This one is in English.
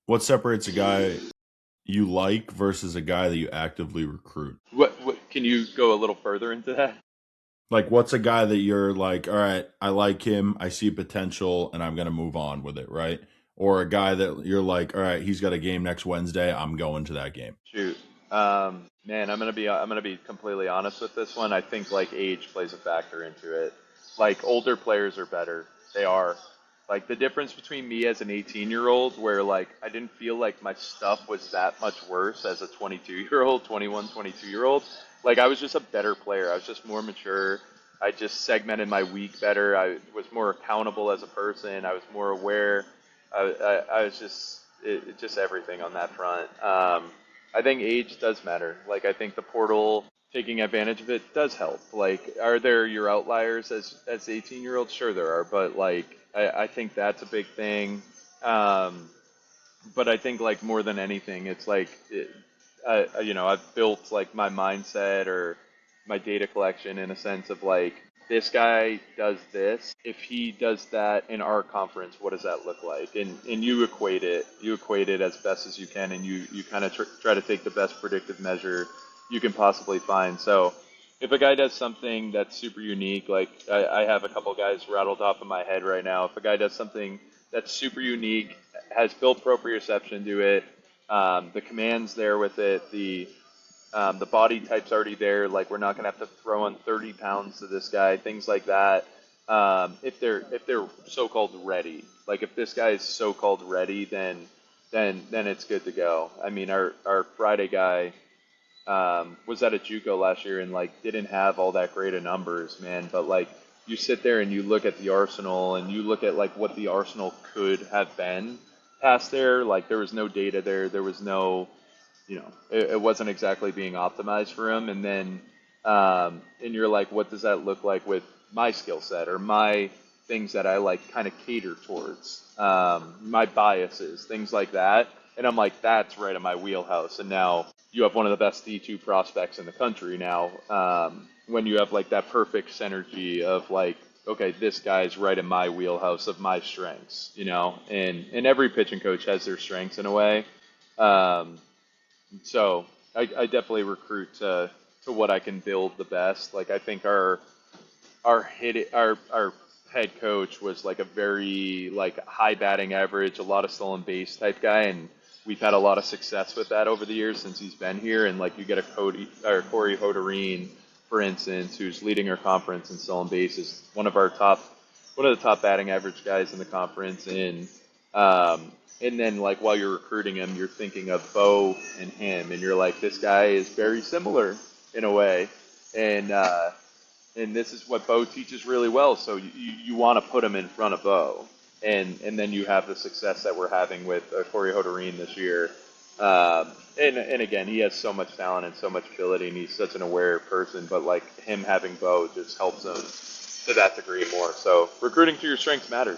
what separates a guy you like versus a guy that you actively recruit? What can you go a little further into that? Like, what's a guy that you're like, all right, I like him, I see potential, and I'm gonna move on with it, right? Or a guy that you're like, all right, he's got a game next Wednesday, I'm going to that game. Shoot. Man, I'm gonna be completely honest with this one. I think like age plays a factor into it. Like older players are better. They are. Like the difference between me as an 18-year-old, where like I didn't feel like my stuff was that much worse as a 22-year-old, 21, 22-year-old. Like I was just a better player. I was just more mature. I just segmented my week better. I was more accountable as a person. I was more aware. I was just everything on that front. I think age does matter. Like I think the portal taking advantage of it does help. Like, are there your outliers as 18-year-olds? Sure, there are, but like I think that's a big thing. Um, but I think like more than anything, it's like I've built like my mindset or my data collection in a sense of like this guy does this. If he does that in our conference, what does that look like? And you equate it as best as you can, and you kind of try to take the best predictive measure you can possibly find. So if a guy does something that's super unique, like I have a couple guys rattled off in my head right now. If a guy does something that's super unique, has built proprioception to it, the commands there with it, the body type's already there. Like we're not gonna have to throw on 30 pounds to this guy, things like that. If they're so-called ready, like if this guy is so-called ready, then it's good to go. I mean, our Friday guy was at a JUCO last year and like didn't have all that great of numbers, man. But like you sit there and you look at the Arsenal and you look at like what the Arsenal could have been past there. Like there was no data there. There was no, it wasn't exactly being optimized for him. And then and you're like, what does that look like with my skill set or my things that I like kind of cater towards, my biases, things like that. And I'm like, that's right in my wheelhouse. And now you have one of the best D2 prospects in the country now. When you have like that perfect synergy of like, okay, this guy's right in my wheelhouse of my strengths, and every pitching coach has their strengths in a way. Um, so I definitely recruit to what I can build the best. Like I think our head coach was like a very like high batting average, a lot of stolen base type guy, and we've had a lot of success with that over the years since he's been here. And like you get a Corey Hodarine, for instance, who's leading our conference in stolen bases, one of the top batting average guys in the conference, and then like while you're recruiting him, you're thinking of Bo and him, and you're like, this guy is very similar in a way, and this is what Bo teaches really well. So you want to put him in front of Bo, and then you have the success that we're having with Corey Hodarine this year. And again, he has so much talent and so much ability, and he's such an aware person. But like him having Bo just helps him to that degree more. So recruiting to your strengths matters.